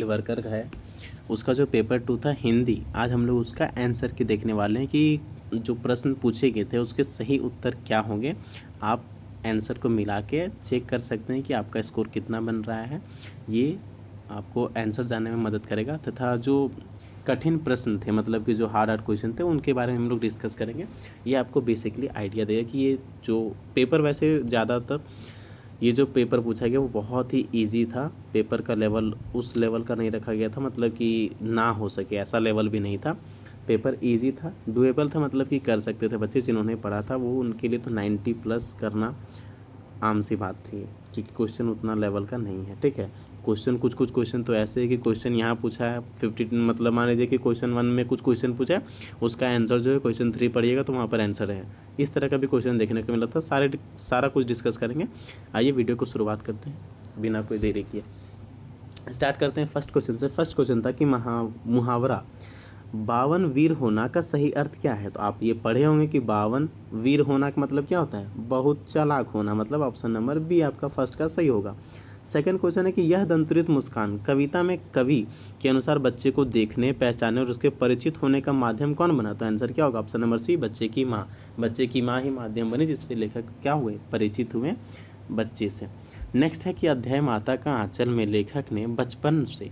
Field worker का है, उसका जो पेपर 2 था हिंदी, आज हम लोग उसका आंसर की देखने वाले हैं कि जो प्रश्न पूछे गए थे उसके सही उत्तर क्या होंगे। आप आंसर को मिला के चेक कर सकते हैं कि आपका स्कोर कितना बन रहा है। ये आपको आंसर जानने में मदद करेगा तथा जो कठिन प्रश्न थे, मतलब कि जो हार्ड क्वेश्चन थे, उनके बारे में हम लोग डिस्कस करेंगे। ये आपको बेसिकली आइडिया देगा कि ये जो पेपर, वैसे ज़्यादातर ये जो पेपर पूछा गया वो बहुत ही इजी था। पेपर का लेवल उस लेवल का नहीं रखा गया था, मतलब कि ना हो सके ऐसा लेवल भी नहीं था। पेपर इजी था, डुएबल था, मतलब कि कर सकते थे बच्चे जिन्होंने पढ़ा था वो, उनके लिए तो 90 प्लस करना आम सी बात थी, क्योंकि क्वेश्चन उतना लेवल का नहीं है। ठीक है, क्वेश्चन कुछ क्वेश्चन तो ऐसे है कि क्वेश्चन यहाँ पूछा है 50, मतलब मान लीजिए कि क्वेश्चन 1 में कुछ क्वेश्चन पूछा है, उसका आंसर जो है क्वेश्चन 3 पढ़िएगा तो वहाँ पर आंसर है। इस तरह का भी क्वेश्चन देखने को मिला था। सारा कुछ डिस्कस करेंगे। आइए वीडियो को शुरुआत करते हैं बिना कोई देरी किए। स्टार्ट करते हैं फर्स्ट क्वेश्चन से। फर्स्ट क्वेश्चन था कि मुहावरा 52 वीर होना का सही अर्थ क्या है। तो आप ये पढ़े होंगे कि 52 वीर होना का मतलब क्या होता है, बहुत चालाक होना, मतलब ऑप्शन नंबर बी आपका फर्स्ट का सही होगा। सेकंड क्वेश्चन है कि यह दंतुरित मुस्कान कविता में कवि के अनुसार बच्चे को देखने, पहचानने और उसके परिचित होने का माध्यम कौन बना। तो आंसर क्या होगा, ऑप्शन नंबर सी, बच्चे की माँ। बच्चे की माँ ही माध्यम बनी जिससे लेखक क्या हुए, परिचित हुए बच्चे से। नेक्स्ट है कि अध्याय माता का आंचल में लेखक ने बचपन से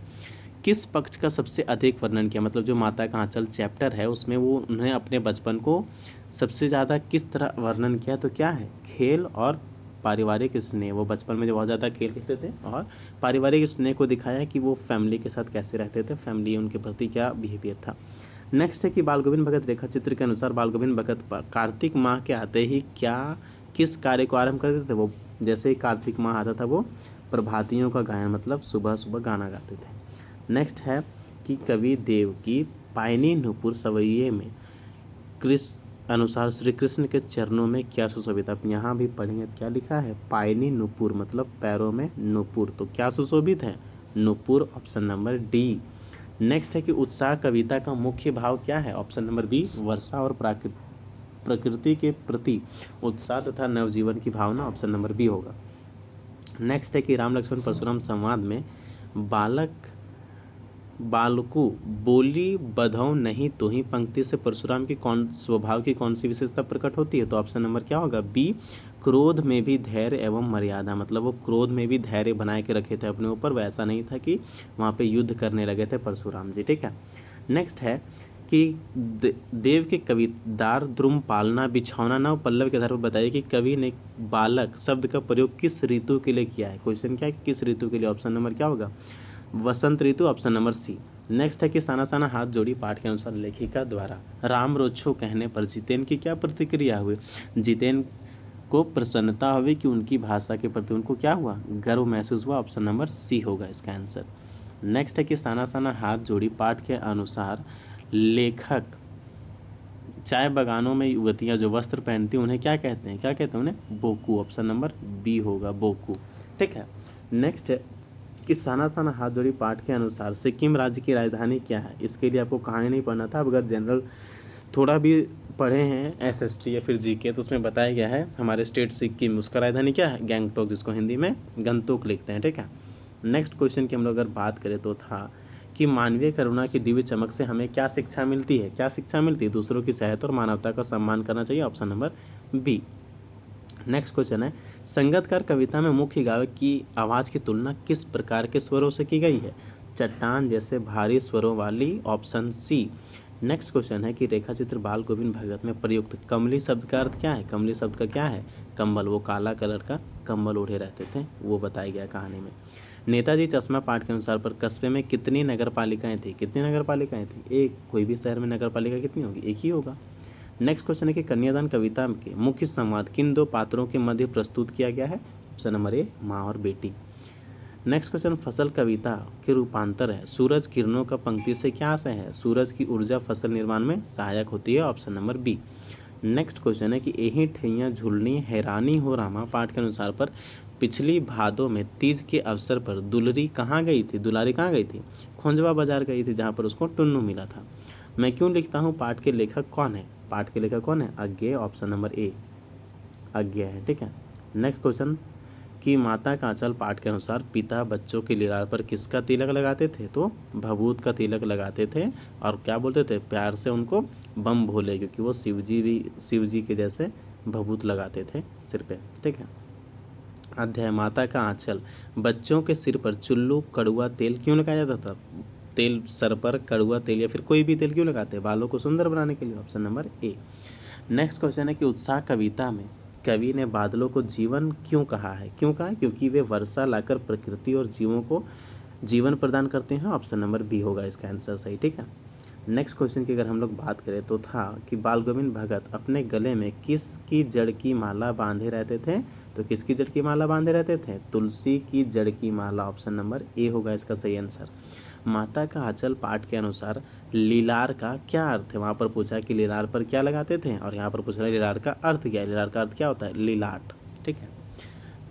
किस पक्ष का सबसे अधिक वर्णन किया। मतलब जो माता का आंचल चैप्टर है उसमें वो उन्होंने अपने बचपन को सबसे ज़्यादा किस तरह वर्णन किया। तो क्या है, खेल और पारिवारिक स्नेह। वो बचपन में जो बहुत ज़्यादा खेल खेलते थे और पारिवारिक स्नेह को दिखाया कि वो फैमिली के साथ कैसे रहते थे, फैमिली उनके प्रति क्या बिहेवियर था। नेक्स्ट है कि बाल गोविंद भगत रेखा चित्र के अनुसार बाल गोविंद भगत कार्तिक माह के आते ही किस कार्य को आरंभ करते थे। वो जैसे ही कार्तिक माह आता था वो प्रभातियों का गायन, मतलब सुबह सुबह गाना गाते थे। नेक्स्ट है कि कवि देव की पायनी नुपुर सवैये में कृष्ण अनुसार श्री कृष्ण के चरणों में क्या सुशोभित। आप यहाँ भी पढ़ेंगे क्या लिखा है, पायनी नुपुर, मतलब पैरों में नुपुर, तो क्या सुशोभित है, Nupur, option number D. Next है कि उत्साह कविता का मुख्य भाव क्या है, ऑप्शन नंबर बी, वर्षा और प्रकृति के प्रति उत्साह तथा नवजीवन की भावना, ऑप्शन नंबर बी होगा। नेक्स्ट है कि राम लक्ष्मण परशुराम संवाद में बालकू बोली बधौ नहीं तो ही पंक्ति से परशुराम की स्वभाव की कौन सी विशेषता प्रकट होती है। तो ऑप्शन नंबर क्या होगा, बी, क्रोध में भी धैर्य एवं मर्यादा। मतलब वो क्रोध में भी धैर्य बनाए के रखे थे अपने ऊपर, वैसा नहीं था कि वहाँ पे युद्ध करने लगे थे परशुराम जी। ठीक है, नेक्स्ट है कि देव के कविदार द्रुम पालना बिछौना नव पल्लव के आधार पर बताइए कि कवि ने बालक शब्द का प्रयोग किस ऋतु के लिए किया है। क्वेश्चन क्या है, किस ऋतु के लिए, ऑप्शन नंबर क्या होगा, वसंत ऋतु, ऑप्शन नंबर सी। नेक्स्ट है कि साना साना हाथ जोड़ी पाठ के अनुसार लेखिका द्वारा राम रोच्छो कहने पर जितेन की क्या प्रतिक्रिया हुई। जितेन को प्रसन्नता हुई कि उनकी भाषा के प्रति उनको क्या हुआ, गर्व महसूस हुआ, ऑप्शन नंबर सी होगा इसका आंसर। नेक्स्ट है कि साना साना हाथ जोड़ी पाठ के अनुसार लेखक चाय बागानों में युवतियां जो वस्त्र पहनती हैं उन्हें क्या कहते हैं, क्या कहते हैं उन्हें, बोकू, ऑप्शन नंबर बी होगा, बोकू। ठीक है, नेक्स्ट है कि साना साना हाथ जोड़ी पाठ के अनुसार सिक्किम राज्य की राजधानी क्या है। इसके लिए आपको कहानी नहीं पढ़ना था, अगर जनरल थोड़ा भी पढ़े हैं एसएसटी या फिर जीके तो उसमें बताया गया है हमारे स्टेट सिक्किम, उसका राजधानी क्या है, गैंगटोक, जिसको हिंदी में गंतोक लिखते हैं। ठीक है, नेक्स्ट क्वेश्चन की हम लोग अगर बात करें तो था कि मानवीय करुणा की दिव्य चमक से हमें क्या शिक्षा मिलती है। क्या शिक्षा मिलती है, दूसरों की सहायता और मानवता का सम्मान करना चाहिए, option number B. Next question है, संगतकार कविता में मुख्य गायक की आवाज़ की तुलना किस प्रकार के स्वरों से की गई है। चट्टान जैसे भारी स्वरों वाली, ऑप्शन सी। नेक्स्ट क्वेश्चन है कि रेखा चित्र बाल गोविंद भगत में प्रयुक्त कमली शब्द का अर्थ क्या है। कमली शब्द का क्या है, कंबल, वो काला कलर का कंबल ओढ़े रहते थे, वो बताया गया कहानी में। नेताजी चश्मा पाठ के अनुसार पर कस्बे में कितनी नगर पालिकाएँ थी। कितनी नगर पालिकाएँ थी, एक। कोई भी शहर में नगर पालिका कितनी होगी, एक ही होगा। नेक्स्ट क्वेश्चन है कि कन्यादान कविता के मुख्य संवाद किन दो पात्रों के मध्य प्रस्तुत किया गया है। ऑप्शन नंबर ए, माँ और बेटी। नेक्स्ट क्वेश्चन, फसल कविता के रूपांतर है। सूरज किरणों का पंक्ति से क्या आशय है, सूरज की ऊर्जा फसल निर्माण में सहायक होती है, option number B. Next question है कि एही ठैया झुलनी हैरानी हो रामा पाठ के अनुसार पर पिछली भादों में तीज के अवसर पर दुलरी कहाँ गई थी, दुलारी कहाँ गई थी, खोंजवा बाजार गई थी, जहाँ पर उसको टुन्नू मिला था। मैं क्यों लिखता हूँ पाठ के लेखक कौन है, पाठ के लेखक कौन है, अज्ञेय, ऑप्शन नंबर ए, अज्ञेय है। ठीक है, नेक्स्ट क्वेश्चन कि माता का आंचल पाठ के अनुसार पिता बच्चों के लीलार पर किसका तिलक लगाते थे, तो भभूत का तिलक लगाते थे। और क्या बोलते थे, प्यार से उनको बम भोले, क्योंकि वो शिव जी के जैसे भभूत लगाते थे सिर पे। ठीक है। अध्याय माता का आंचल। बच्चों के सिर पर चुल्लू कड़ुआ तेल क्यों लगाया जाता था? तेल सर पर कड़ुआ तेल या फिर कोई भी तेल क्यों लगाते हैं? बालों को सुंदर बनाने के लिए। ऑप्शन नंबर ए। नेक्स्ट क्वेश्चन है कि उत्साह कविता में कवि ने बादलों को जीवन क्यों कहा है? क्यों कहा है? क्योंकि वे वर्षा लाकर प्रकृति और जीवों को जीवन प्रदान करते हैं। ऑप्शन नंबर बी होगा इसका आंसर सही। ठीक है। नेक्स्ट क्वेश्चन की अगर हम लोग बात करें तो था कि बाल गोविंद भगत अपने गले में किसकी जड़ की माला बांधे रहते थे? तो किसकी जड़ की माला बांधे रहते थे? तुलसी की जड़ की माला। ऑप्शन नंबर ए होगा इसका सही आंसर। माता का आंचल पाठ के अनुसार लीलार का क्या अर्थ है? वहाँ पर पूछा कि लीलार पर क्या लगाते थे, और यहाँ पर पूछ रहा है लीलार का अर्थ क्या है। लीलार का अर्थ क्या होता है? लीलाट। ठीक है।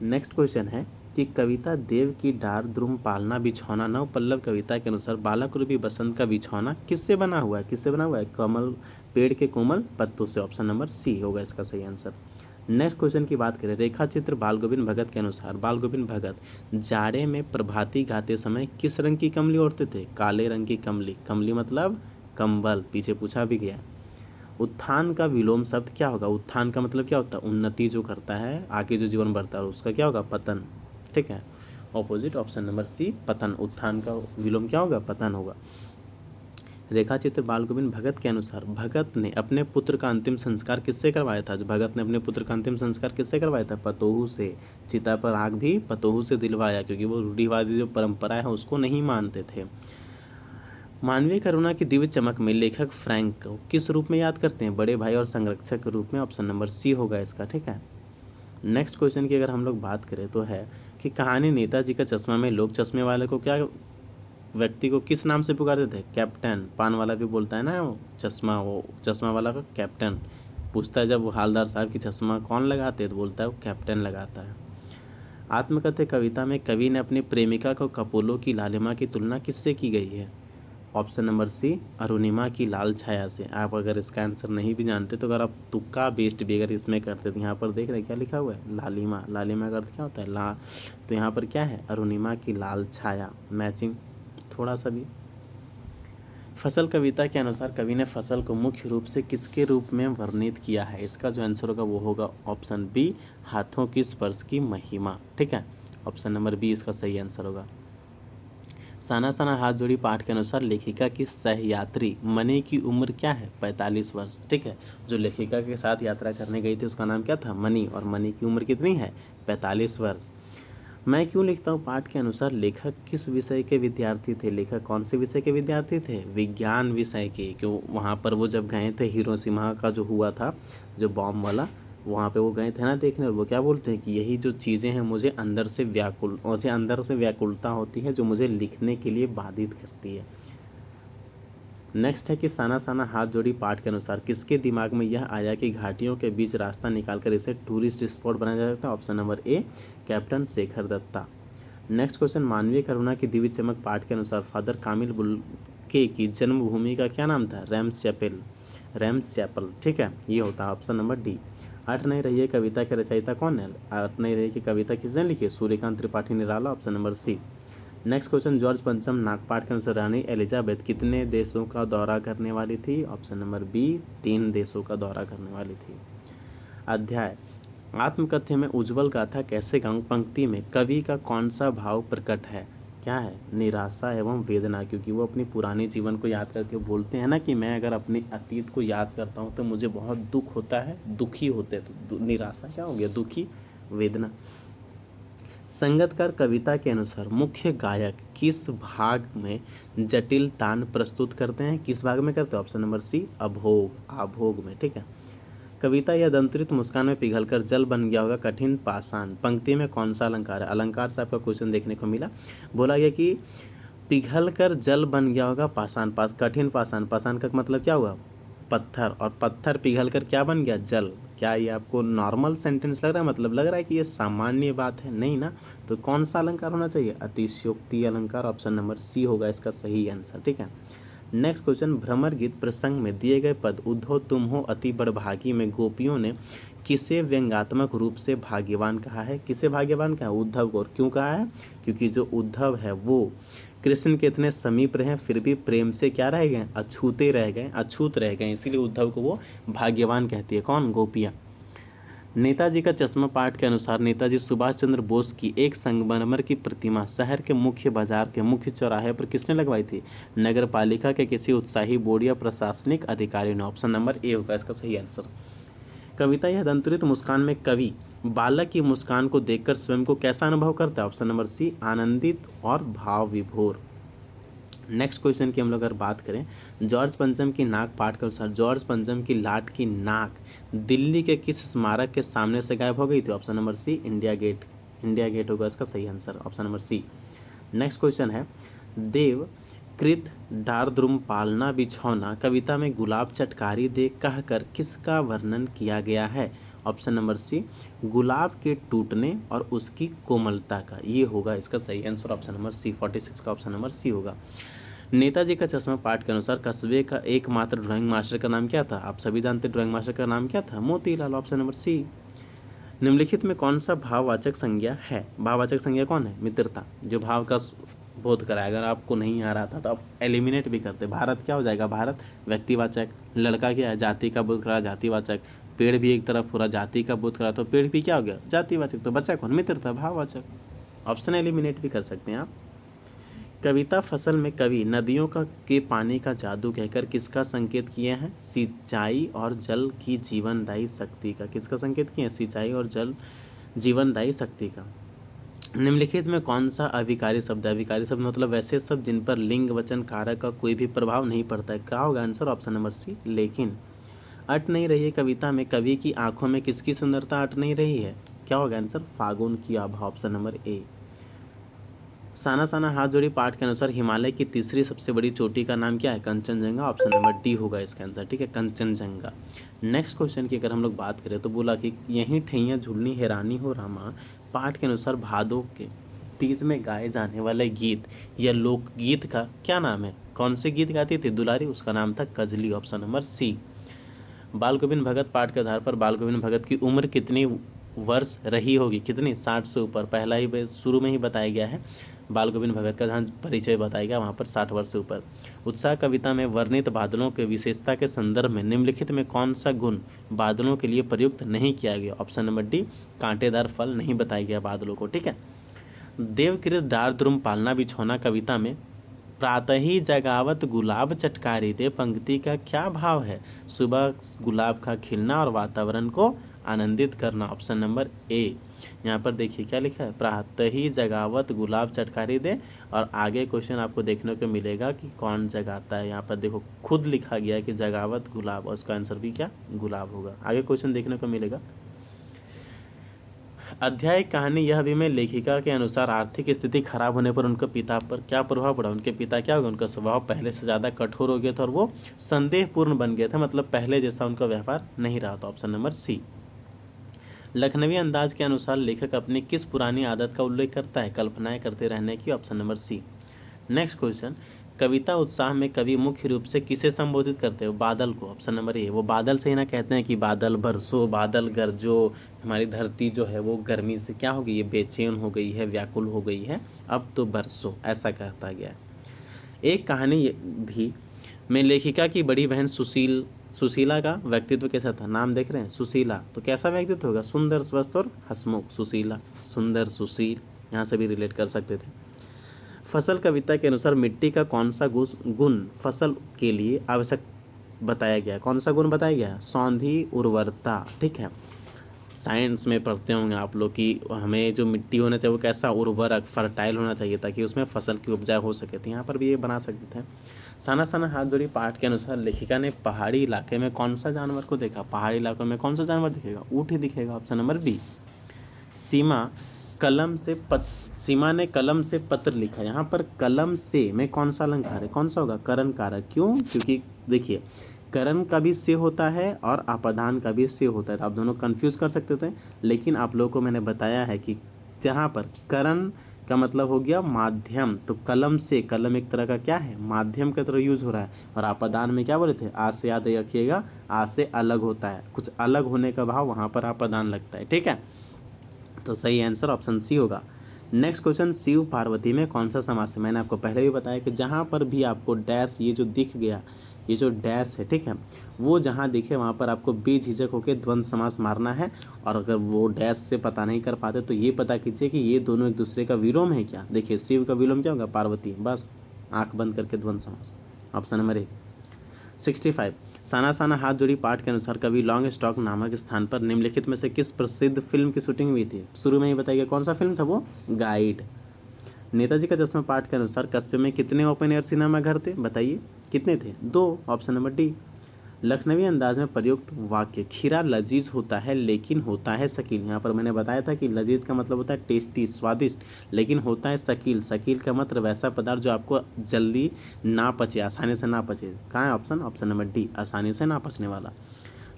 नेक्स्ट क्वेश्चन है कि कविता देव की डार द्रुम पालना बिछौना नव पल्लव कविता के अनुसार बालक रूपी बसंत का बिछौना किससे बना हुआ है? किससे बना हुआ है? कमल, पेड़ के कोमल पत्तों से। ऑप्शन नंबर सी होगा इसका सही आंसर। नेक्स्ट क्वेश्चन की बात करें, रेखा चित्र बाल गोविंद भगत के अनुसार बाल गोविंद भगत जाड़े में प्रभाती गाते समय किस रंग की कमली ओढ़ते थे? काले रंग की कमली। कमली मतलब कंबल, पीछे पूछा भी गया। उत्थान का विलोम शब्द क्या होगा? उत्थान का मतलब क्या होता है? उन्नति जो करता है, आगे जो जीवन बढ़ता है, उसका क्या होगा? पतन। ठीक है। ऑपोजिट। ऑप्शन नंबर सी पतन। उत्थान का विलोम क्या होगा? पतन होगा। रेखा चित्र बाल गोविंद भगत के अनुसार भगत ने अपने पुत्र का अंतिम संस्कार किससे करवाया था? भगत ने अपने पुत्र का अंतिम संस्कार किससे करवाया था? पतोहू से। चिता पर आग भी पतोहू से दिलवाया, क्योंकि वो रूढ़िवादी जो परंपरा है उसको नहीं मानते थे। मानवीय करुणा की दिव्य चमक में लेखक फ्रैंक को किस रूप में याद करते हैं? बड़े भाई और संरक्षक के रूप में। ऑप्शन नंबर सी होगा इसका। ठीक है। नेक्स्ट क्वेश्चन की अगर हम लोग बात करें तो है कि कहानी नेताजी का चश्मा में लोग चश्मे वाले को क्या व्यक्ति को किस नाम से पुकारते थे? कैप्टन। पान वाला भी बोलता है ना वो चश्मा वाला का कैप्टन। पूछता है जब वो हालदार साहब की चश्मा कौन लगाते हैं, तो बोलता है वो कैप्टन लगाता है। आत्मकथ्य कविता में कवि ने अपनी प्रेमिका को कपोलों की लालिमा की तुलना किससे की गई है? ऑप्शन नंबर सी अरुणिमा की लाल छाया से। आप अगर इसका आंसर नहीं भी जानते तो अगर आप तुक्का बेस्ड भी अगर इसमें करते तो यहाँ पर देख रहे क्या लिखा हुआ है? लालिमा। लालिमा का अर्थ क्या होता है? ला। तो यहाँ पर क्या है? अरुणिमा की लाल छाया। मैचिंग थोड़ा सा भी। फसल कविता के अनुसार कवि ने फसल को मुख्य रूप से किसके रूप में वर्णित किया है? इसका जो आंसर होगा वो होगा ऑप्शन बी हाथों की स्पर्श की महिमा। ठीक है। ऑप्शन नंबर बी इसका सही आंसर होगा। साना साना हाथ जोड़ी पाठ के अनुसार लेखिका की सहयात्री मनी की उम्र क्या है? 45 वर्ष। ठीक है। जो लेखिका के साथ यात्रा करने गई थी उसका नाम क्या था? मनी। और मनी की उम्र कितनी है? 45 वर्ष। मैं क्यों लिखता हूँ पाठ के अनुसार लेखक किस विषय के विद्यार्थी थे? लेखक कौन से विषय के विद्यार्थी थे? विज्ञान विषय के। क्यों? वहाँ पर वो जब गए थे हिरोशिमा का जो हुआ था जो बॉम्ब वाला, वहाँ पे वो गए थे ना देखने, और वो क्या बोलते हैं कि यही जो चीज़ें हैं मुझे अंदर से व्याकुलता होती है जो मुझे लिखने के लिए बाधित करती है। नेक्स्ट है कि साना साना हाथ जोड़ी पाठ के अनुसार किसके दिमाग में यह आया कि घाटियों के बीच रास्ता निकालकर इसे टूरिस्ट स्पॉट बनाया जा सकता है? Option number A captain Shekhar Datta. Next question, मानवीय करुणा की दिव्य चमक पाठ के अनुसार फादर कामिल बुल्के की जन्मभूमि का क्या नाम था? रैम्स चैपल। ठीक है, ये होता है ऑप्शन नंबर डी। अट नहीं रही है कविता के रचयिता कौन है? अट नहीं रही की कविता किसने लिखी है? Suryakant Tripathi Nirala. Option number C. Next question, George पंचम नागपाट के अनुसार रानी एलिजाबेथ कितने देशों का दौरा करने वाली थी? ऑप्शन नंबर बी 3 देशों का दौरा करने वाली थी। अध्याय आत्मकथ्य में उज्जवल गाथा कैसे गाऊं पंक्ति में कवि का कौन सा भाव प्रकट है? क्या है? निराशा एवं वेदना, क्योंकि वो अपनी पुराने जीवन को याद करके बोलते हैं ना कि मैं अगर अपने अतीत को याद करता हूँ तो मुझे बहुत दुख होता है, दुखी होते हैं। तो निराशा क्या हो गया? दुखी, वेदना। संगतकार कविता के अनुसार मुख्य गायक किस भाग में जटिल तान प्रस्तुत करते हैं? किस भाग में करते हैं? ऑप्शन नंबर सी अभोग, आभोग में। ठीक है। कविता या दंतरित मुस्कान में पिघलकर जल बन गया होगा कठिन पाषाण, पंक्ति में कौन सा अलंकार है? अलंकार से आपका क्वेश्चन देखने को मिला। बोला गया कि पिघलकर जल बन गया होगा पाषाण, कठिन पाषाण। पाषाण का मतलब क्या हुआ? पत्थर। और पत्थर पिघलकर क्या बन गया? जल। क्या ये आपको नॉर्मल सेंटेंस लग रहा है? मतलब लग रहा है कि ये सामान्य बात है? नहीं ना। तो कौन सा अलंकार होना चाहिए? अतिशयोक्ति अलंकार। ऑप्शन नंबर सी होगा इसका सही आंसर। ठीक है। नेक्स्ट क्वेश्चन, भ्रमर गीत प्रसंग में दिए गए पद उद्धव तुम हो अति बड़भागी में गोपियों ने किसे व्यंग्यात्मक रूप से भाग्यवान कहा है? किसे भाग्यवान कहा है? उद्धव को। और क्यों कहा है? क्योंकि जो उद्धव है वो कृष्ण के इतने समीप रहे फिर भी प्रेम से क्या रह गए? अछूते रह गए, अछूत रह गए, इसीलिए उद्धव को वो भाग्यवान कहती है। कौन? गोपियाँ। नेताजी का चश्मा पाठ के अनुसार नेताजी सुभाष चंद्र बोस की एक संगमरमर की प्रतिमा शहर के मुख्य बाजार के मुख्य चौराहे पर किसने लगवाई थी? नगर पालिका के किसी उत्साही बोर्ड या प्रशासनिक अधिकारी ने। ऑप्शन नंबर ए होगा इसका सही आंसर। कविता यह दंतुरित मुस्कान में कवि बालक की मुस्कान को देखकर स्वयं को कैसा अनुभव करता है? ऑप्शन नंबर सी, आनंदित और भाव विभोर। नेक्स्ट क्वेश्चन की हम लोग अगर बात करें, जॉर्ज पंचम की नाक पाठ के अनुसार जॉर्ज पंचम की लाट की नाक दिल्ली के किस स्मारक के सामने से गायब हो गई थी? Option number C, India Gate. India Gate होगा इसका सही answer, option number C. Next question है, देव कृत डारद्रुम पालना बिछौना कविता में गुलाब चटकारी दे कहकर किसका वर्णन किया गया है? ऑप्शन नंबर सी, गुलाब के टूटने और उसकी कोमलता का। ये होगा इसका सही आंसर, ऑप्शन नंबर सी। 46 का ऑप्शन नंबर सी होगा। नेताजी का चश्मा पाठ के अनुसार कस्बे का एकमात्र ड्राइंग मास्टर का नाम क्या था? आप सभी जानते हैं ड्राइंग मास्टर का नाम क्या था? Motilal, option number C. निम्नलिखित में कौन सा भाववाचक संज्ञा है? भाववाचक संज्ञा कौन है? मित्रता, जो भाव का बोध कराए। अगर आपको नहीं आ रहा था तो आप एलिमिनेट भी करते। भारत क्या हो जाएगा? भारत व्यक्तिवाचक। लड़का क्या है? जाति का बोध करा, जातिवाचक। पेड़ भी एक तरफ पूरा जाति का बोध करा तो पेड़ भी क्या हो गया? जातिवाचक। तो बच्चा कौन? मित्रता, भाववाचक। ऑप्शन एलिमिनेट भी कर सकते हैं आप। कविता फसल में कवि नदियों का के पानी का जादू कहकर किसका संकेत किए हैं? सिंचाई और जल की जीवनदायी शक्ति का। किसका संकेत किए हैं? सिंचाई और जल जीवनदायी शक्ति का। निम्नलिखित में कौन सा अविकारी शब्द है? अविकारी शब्द मतलब वैसे शब्द जिन पर लिंग वचन कारक का कोई भी प्रभाव नहीं पड़ता है। क्या होगा आंसर? ऑप्शन नंबर सी, लेकिन। अट नहीं रही है कविता में कवि की आंखों में किसकी सुंदरता अट नहीं रही है? क्या होगा आंसर? फागुन की आभा, ऑप्शन नंबर ए। साना साना हाथ जोड़ी पाठ के अनुसार हिमालय की तीसरी सबसे बड़ी चोटी का नाम क्या है? कंचनजंगा, ऑप्शन नंबर डी होगा इसका आंसर। ठीक है, कंचनजंगा। नेक्स्ट क्वेश्चन की अगर हम लोग बात करें तो बोला कि यहीं ठैया झूलनी हैरानी हो रामा पाठ के अनुसार भादो के तीज में गाए जाने वाले गीत या लोकगीत का क्या नाम है? कौन से गीत गाती थी दुलारी? उसका नाम था कजली, ऑप्शन नंबर सी। बाल गोविंद भगत पाठ के आधार पर बाल गोविंद भगत की उम्र कितनी वर्ष रही होगी? कितनी? 60 से ऊपर। पहला ही शुरू में ही बताया गया है बाल गोविंद भगत का जहाँ परिचय बताया गया वहाँ पर 60 वर्ष से ऊपर। उत्साह कविता में वर्णित बादलों के विशेषता के संदर्भ में निम्नलिखित में कौन सा गुण बादलों के लिए प्रयुक्त नहीं किया गया? ऑप्शन नंबर डी, कांटेदार फल नहीं बताया गया बादलों को। ठीक है। देवकृत दारद्रुम पालना बिछौना कविता में प्रातः ही जगावत गुलाब चटकारी दे पंक्ति का क्या भाव है? सुबह गुलाब का खिलना और वातावरण को आनंदित करना, ऑप्शन नंबर ए। यहाँ पर देखिए क्या लिखा है? प्रातः ही जगावत गुलाब चटकारी दे, और आगे क्वेश्चन आपको देखने को मिलेगा कि कौन जगाता है। यहाँ पर देखो खुद लिखा गया है कि जगावत गुलाब, और उसका आंसर भी क्या? गुलाब होगा। आगे क्वेश्चन देखने को मिलेगा। अध्याय कहानी यह भी में लेखिका के अनुसार आर्थिक स्थिति खराब होने पर उनके पिता पर क्या प्रभाव पड़ा? उनके पिता क्या हो गया? उनका स्वभाव पहले से ज़्यादा कठोर हो गया था और वो संदेहपूर्ण बन गया था, मतलब पहले जैसा उनका व्यवहार नहीं रहा था, ऑप्शन नंबर सी। लखनवी अंदाज के अनुसार लेखक अपनी किस पुरानी आदत का उल्लेख करता है? कल्पनाएं करते रहने की, option number C. Next question, कविता उत्साह में कवि मुख्य रूप से किसे संबोधित करते हैं? बादल को, ऑप्शन नंबर ए। वो बादल से ही ना कहते हैं कि बादल बरसो, बादल गरजो, हमारी धरती जो है वो गर्मी से क्या हो गई है? बेचैन हो गई है, व्याकुल हो गई है, अब तो बरसो, ऐसा कहता गया है। एक कहानी भी में लेखिका की बड़ी बहन सुशीला का व्यक्तित्व कैसा था? नाम देख रहे हैं, सुशीला, तो कैसा व्यक्तित्व होगा? सुंदर, स्वस्थ और हंसमुख। सुशीला, सुंदर, सुशील, यहाँ से भी रिलेट कर सकते थे। फसल कविता के अनुसार मिट्टी का कौन सा गुण फसल के लिए आवश्यक बताया गया है? कौन सा गुण बताया गया है? सौंधी, उर्वरता। ठीक है, साइंस में पढ़ते होंगे आप लोग कि हमें जो मिट्टी होना चाहिए वो कैसा? उर्वरक, फर्टाइल होना चाहिए ताकि उसमें फसल की उपजाऊ हो सके। तो यहाँ पर भी ये बना सकते थे। साना साना हाथ जोड़ी पाठ के अनुसार लेखिका ने पहाड़ी इलाके में कौन सा जानवर को देखा? पहाड़ी इलाकों में कौन सा जानवर दिखेगा? ऊँट ही दिखेगा, ऑप्शन नंबर बी। सीमा ने कलम से पत्र लिखा। यहाँ पर कलम से में कौन सा अलंकार है? कौन सा होगा? करण कारक। क्यों? क्योंकि देखिए करण का भी से होता है और अपादान का भी से होता है, तो आप दोनों कंफ्यूज कर सकते थे, लेकिन आप लोगों को मैंने बताया है कि जहाँ पर करण का मतलब हो गया माध्यम। तो कलम से, कलम एक तरह का क्या है, माध्यम की तरह यूज हो रहा है। और आपादान में क्या बोले थे, आ से याद रखिएगा, आ से अलग होता है, कुछ अलग होने का भाव वहाँ पर आपादान लगता है, ठीक है। तो सही आंसर ऑप्शन सी होगा। नेक्स्ट क्वेश्चन, शिव पार्वती में कौन सा समास है। मैंने आपको पहले भी बताया कि जहाँ पर भी आपको डैश, ये जो दिख गया, ये जो डैश है, ठीक है, वो जहाँ दिखे वहाँ पर आपको बेझिझक होकर द्वंद्व समास मारना है। और अगर वो डैश से पता नहीं कर पाते तो ये पता कीजिए कि ये दोनों एक दूसरे का विलोम है क्या। देखिए शिव का विलोम क्या होगा, पार्वती, बस आंख बंद करके द्वंद्व समास। ऑप्शन नंबर ए। 65, साना साना हाथ जोड़ी पाठ के अनुसार कवि लॉन्ग स्टॉक नामक स्थान पर निम्नलिखित में से किस प्रसिद्ध फिल्म की शूटिंग हुई थी। शुरू में ही बताइए कौन सा फिल्म था वो, गाइड। नेताजी का चश्मा पाठ के अनुसार कस्बे में कितने ओपन एयर सिनेमा घर थे, बताइए कितने थे, 2। Option number D. लखनवी अंदाज में प्रयुक्त वाक्य, खीरा लजीज होता है लेकिन होता है शकील। यहाँ पर मैंने बताया था कि लजीज का मतलब होता है टेस्टी, स्वादिष्ट, लेकिन होता है शकील। शकील का मतलब वैसा पदार्थ जो आपको जल्दी ना पचे, आसानी से ना पचे। कहाँ है ऑप्शन, ऑप्शन नंबर डी, आसानी से ना पचने वाला।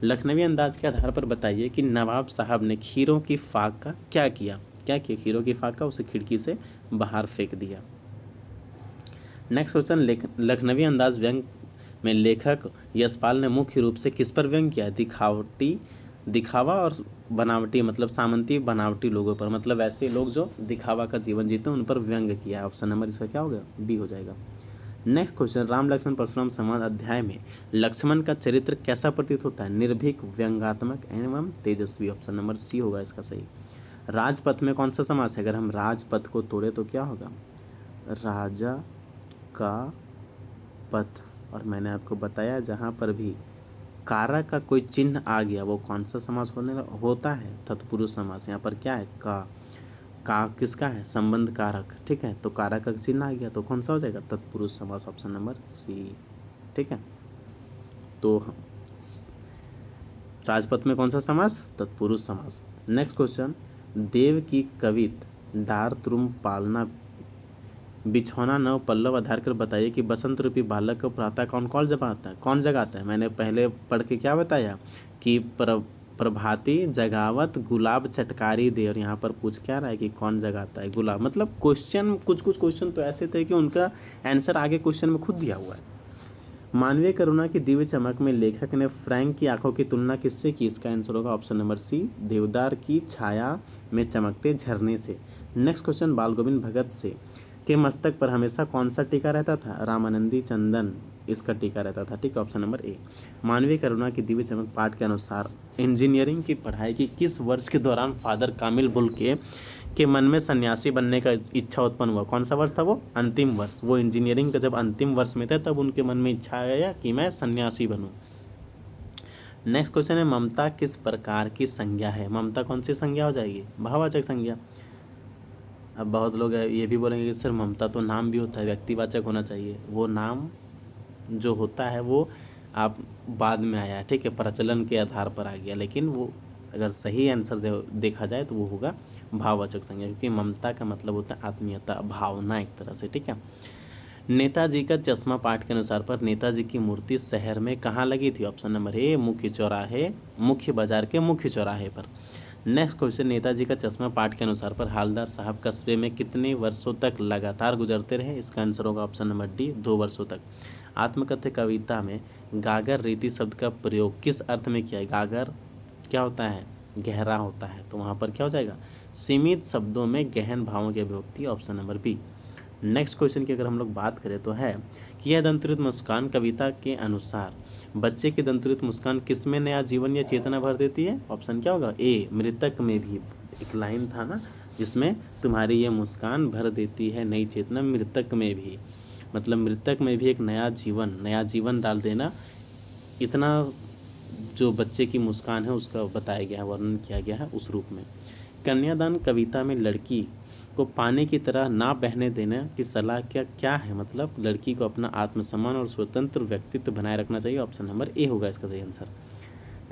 लखनवी अंदाज के आधार पर बताइए कि नवाब साहब ने खीरों की फाक का क्या किया, क्या किया, खीरों की फाक का उसे खिड़की से बाहर फेंक दिया। नेक्स्ट क्वेश्चन, लखनवी अंदाज व्यंग में लेखक यशपाल ने मुख्य रूप से किस पर व्यंग किया, दिखावटी, दिखावा और बनावटी, मतलब सामंती बनावटी लोगों पर, मतलब ऐसे लोग जो दिखावा का जीवन जीते हैं उन पर व्यंग किया है। ऑप्शन नंबर इसका क्या होगा, बी हो जाएगा। नेक्स्ट क्वेश्चन, राम लक्ष्मण परशुराम संवाद अध्याय में लक्ष्मण का चरित्र कैसा प्रतीत होता है, निर्भीक, व्यंगात्मक एवं तेजस्वी। ऑप्शन नंबर सी होगा इसका सही। राजपथ में कौन सा समास है, अगर हम राजपथ को तोड़े तो क्या होगा, राजा का पथ। और मैंने आपको बताया जहाँ पर भी कारक का कोई चिन्ह आ गया वो कौन सा समास होता है, तत्पुरुष समास। यहाँ पर क्या है, का किसका है, संबंध कारक, ठीक है। तो कारक का चिन्ह आ गया तो कौन सा हो जाएगा, तत्पुरुष समास। ऑप्शन नंबर सी, ठीक है। तो राजपथ में कौन सा समास, तत्पुरुष समास। नेक्स्ट क्वेश्चन, देव की कवित डार तुम पालना बिछौना नव पल्लव आधार कर बताइए कि बसंत रूपी बालक को प्रातः कौन जगाता है, कौन जगाता है। मैंने पहले पढ़ के क्या बताया कि प्रभाती जगावत गुलाब चटकारी दे, और यहाँ पर पूछ क्या रहा है कि कौन जगाता है, गुलाब। मतलब क्वेश्चन, कुछ कुछ क्वेश्चन तो ऐसे थे कि उनका आंसर आगे क्वेश्चन में खुद दिया हुआ है। मानवीय करुणा की दिव्य चमक में लेखक ने फ्रैंक की आंखों की तुलना किससे की, इसका आंसर होगा ऑप्शन नंबर सी, देवदार की छाया में चमकते झरने से। नेक्स्ट क्वेश्चन, बाल गोविंद भगत से के मस्तक पर हमेशा कौन सा टीका रहता था, रामानंदी चंदन इसका टीका रहता था, ठीक है। ऑप्शन नंबर ए। मानवीय करुणा की दिव्य चमक पाठ के अनुसार इंजीनियरिंग की पढ़ाई की किस वर्ष के दौरान फादर कामिल बुल्के के मन में सन्यासी बनने का इच्छा उत्पन्न हुआ, कौन सा वर्ष था वो, अंतिम वर्ष। वो इंजीनियरिंग का जब अंतिम वर्ष में थे तब उनके मन में इच्छा आया कि मैं सन्यासी बनूं। नेक्स्ट क्वेश्चन है, ममता किस प्रकार की संज्ञा है। ममता कौन सी संज्ञा हो जाएगी, भाववाचक संज्ञा। अब बहुत लोग ये भी बोलेंगे कि सर ममता तो नाम भी होता है, व्यक्तिवाचक होना चाहिए। वो नाम जो होता है वो आप बाद में आया है, ठीक है, प्रचलन के आधार पर आ गया, लेकिन वो अगर सही आंसर देखा जाए तो वो होगा भाववाचक संज्ञा, क्योंकि ममता का मतलब होता है आत्मीयता, भावना एक तरह से, ठीक है। नेताजी का चश्मा पाठ के अनुसार पर नेताजी की मूर्ति शहर में कहाँ लगी थी, ऑप्शन नंबर ए, मुख्य चौराहे, मुख्य बाजार के मुख्य चौराहे पर। नेक्स्ट क्वेश्चन, नेताजी का चश्मा पाठ के अनुसार पर हालदार साहब कस्बे में कितने वर्षों तक लगातार गुजरते रहे, इसका आंसर होगा ऑप्शन नंबर डी, 2 वर्षों तक। आत्मकथ्य कविता में गागर रीति शब्द का प्रयोग किस अर्थ में किया है, गागर क्या होता है, गहरा होता है, तो वहाँ पर क्या हो जाएगा, सीमित शब्दों में गहन भावों की अभिव्यक्ति, option number B. Next question की अगर हम लोग बात करें तो है कि यह दंतरित मुस्कान कविता के अनुसार बच्चे की दंतरित मुस्कान किस में नया जीवन या चेतना भर देती है, ऑप्शन क्या होगा, ए, मृतक में भी। एक लाइन था ना जिसमें तुम्हारी ये मुस्कान भर देती है नई चेतना, मृतक में भी, मतलब मृतक में भी एक नया जीवन डाल देना, इतना जो बच्चे की मुस्कान है उसका बताया गया है, वर्णन किया गया है उस रूप में। कन्यादान कविता में लड़की को पानी की तरह ना बहने देने की सलाह क्या है, मतलब लड़की को अपना आत्मसम्मान और स्वतंत्र व्यक्तित्व बनाए रखना चाहिए, ऑप्शन नंबर ए होगा इसका सही आंसर।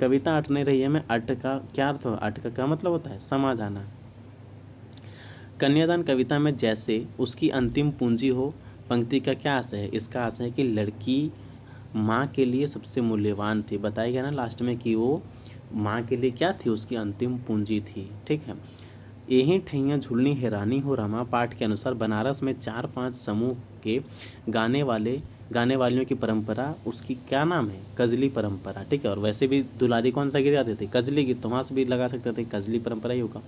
कविता अटने रही है में अट का क्या अर्थ हो, अट का क्या मतलब होता है, समा जाना। कन्यादान कविता में जैसे उसकी अंतिम पूंजी हो पंक्ति का क्या आशय है, इसका आशय है कि लड़की माँ के लिए सबसे मूल्यवान थी, बताया गया ना लास्ट में कि वो माँ के लिए क्या थी, उसकी अंतिम पूंजी थी, ठीक है। यही ठैया झुलनी हैरानी हो रमा पाठ के अनुसार बनारस में 4-5 समूह के गाने वालियों की परंपरा, उसकी क्या नाम है? कजली परंपरा। ठीक है, और वैसे भी दुलारी कौन सा गीत गाते थे? कजली गीत, तो वहाँ से भी लगा सकते थे, कजली परंपरा ही होगा।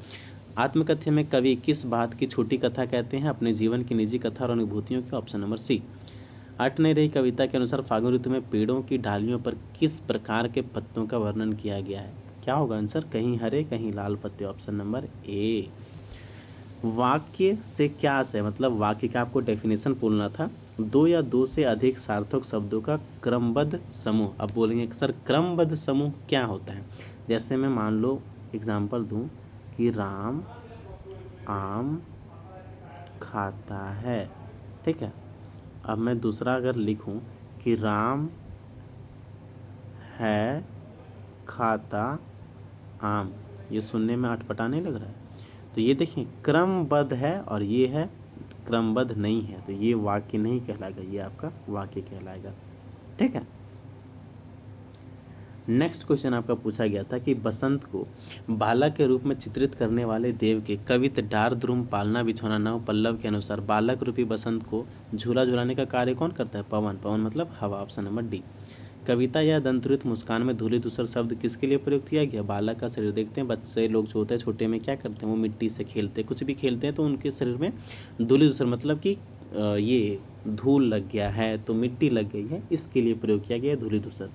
आत्मकथ्य में कवि किस बात की छोटी कथा कहते हैं? अपने जीवन की निजी कथा और अनुभूतियों की। ऑप्शन नंबर सी। अट नहीं रही कविता के अनुसार फागुन ऋतु में पेड़ों की डालियों पर किस प्रकार के पत्तों का वर्णन किया गया है? क्या होगा आंसर? कहीं हरे कहीं लाल पत्ते। ऑप्शन नंबर ए। वाक्य से क्या आशय, मतलब वाक्य का आपको डेफिनेशन बोलना था। दो या दो से अधिक सार्थक शब्दों का क्रमबद्ध समूह। अब बोलेंगे सर क्रमबद्ध समूह क्या होता है? जैसे मैं मान लो एग्जांपल दूं कि राम आम खाता है। ठीक है, अब मैं दूसरा अगर लिखूं कि राम है खाता आम, ये सुनने में अटपटा नहीं लग रहा है? तो ये देखिए क्रमबद्ध है और ये है क्रमबद्ध नहीं है, तो ये वाक्य नहीं कहलाएगा, ये आपका वाक्य कहलाएगा। ठीक है, नेक्स्ट क्वेश्चन आपका पूछा गया था कि बसंत को बालक के रूप में चित्रित करने वाले देव के कवित डार द्रुम पालना बिछौना नव पल्लव के अनुसार बालक रूपी बसंत को झूला झुलाने का कार्य कौन करता है? पवन। पवन मतलब हवा। Option number D. कविता या दंतुरित मुस्कान में धूलि धूसर शब्द किसके लिए प्रयुक्त किया गया? बालक का शरीर। देखते हैं बच्चे लोग जो होते हैं छोटे में क्या करते हैं, वो मिट्टी से खेलते हैं, कुछ भी खेलते हैं, तो उनके शरीर में धूलि धूसर मतलब कि ये धूल लग गया है, तो मिट्टी लग गई है, इसके लिए प्रयोग किया गया धूलि धूसर।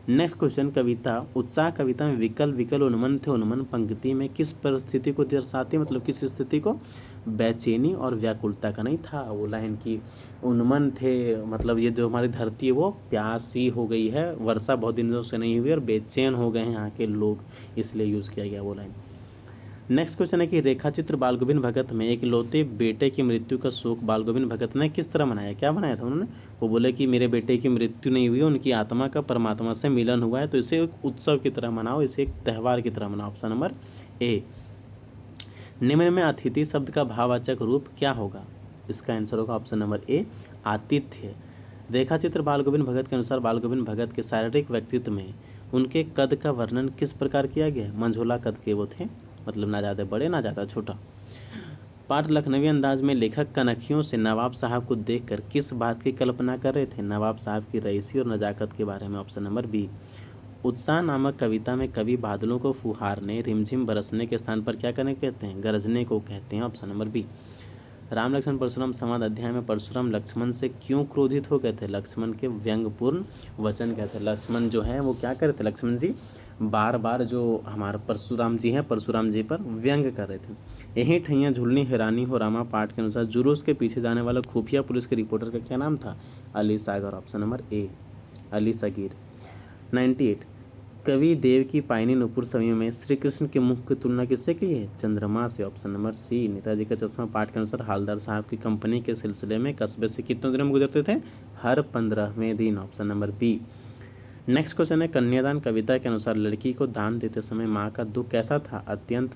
नेक्स्ट क्वेश्चन, कविता उत्साह कविता में विकल विकल उन्मन थे उन्मन पंक्ति में किस परिस्थिति को दर्शाती है? मतलब किस स्थिति को? बेचैनी और व्याकुलता का नहीं था वो लाइन की उन्मन थे, मतलब ये जो हमारी धरती है वो प्यासी हो गई है, वर्षा बहुत दिनों से नहीं हुई और बेचैन हो गए हैं यहाँ के लोग, इसलिए यूज़ किया गया वो लाइन। नेक्स्ट क्वेश्चन है कि रेखा चित्र बाल गोविंद भगत में एक लौते बेटे की मृत्यु का शोक बाल गोविंद भगत ने किस तरह मनाया? क्या बनाया था उन्होंने? वो बोले कि मेरे बेटे की मृत्यु नहीं हुई, उनकी आत्मा का परमात्मा से मिलन हुआ है, तो इसे एक उत्सव की तरह मनाओ, इसे एक त्यौहार की तरह मनाओ। ऑप्शन नंबर ए। निम्न में अतिथि शब्द का भाववाचक रूप क्या होगा? इसका आंसर होगा ऑप्शन नंबर ए आतिथ्य। रेखा चित्र बाल गोविंद भगत के अनुसार बाल गोविंद भगत के शारीरिक व्यक्तित्व में उनके कद का वर्णन किस प्रकार किया गया? मंझोला कद के वो थे, मतलब ना ज़्यादा बड़े ना ज़्यादा छोटा। पाठ लखनवी अंदाज में लेखक कनखियों से नवाब साहब को देखकर किस बात की कल्पना कर रहे थे? नवाब साहब की रईसी और नजाकत के बारे में। Option number B. उत्साह नामक कविता में कवि बादलों को फुहारने रिमझिम बरसने के स्थान पर क्या करने कहते हैं? गरजने को कहते हैं। Option number B. Ram Lakshman Parshuram संवाद अध्याय में परशुराम लक्ष्मण से क्यों क्रोधित हो गए थे? लक्ष्मण के व्यंग्यपूर्ण वचन कहते हैं। लक्ष्मण जो है वो क्या कर रहे थे? लक्ष्मण जी बार बार जो हमारे परशुराम जी हैं परशुराम जी पर व्यंग कर रहे थे। यही ठैया झुलनी हैरानी हो रामा पाठ के अनुसार जुलूस के पीछे जाने वाला खुफिया पुलिस के रिपोर्टर का क्या नाम था? Ali Sagar. Option number A Ali Sagir. 98 कवि देव की पायनी नुपुर सवियों में श्री कृष्ण के मुख की तुलना किससे की है? चंद्रमा से। ऑप्शन नंबर सी। नेताजी का चश्मा पाठ के अनुसार हालदार साहब की कंपनी के सिलसिले में कस्बे से कितने दिन में गुजरते थे? हर 15वें दिन। Option number B. Next question है कन्यादान कविता के अनुसार लड़की को दान देते समय माँ का दुख कैसा था? अत्यंत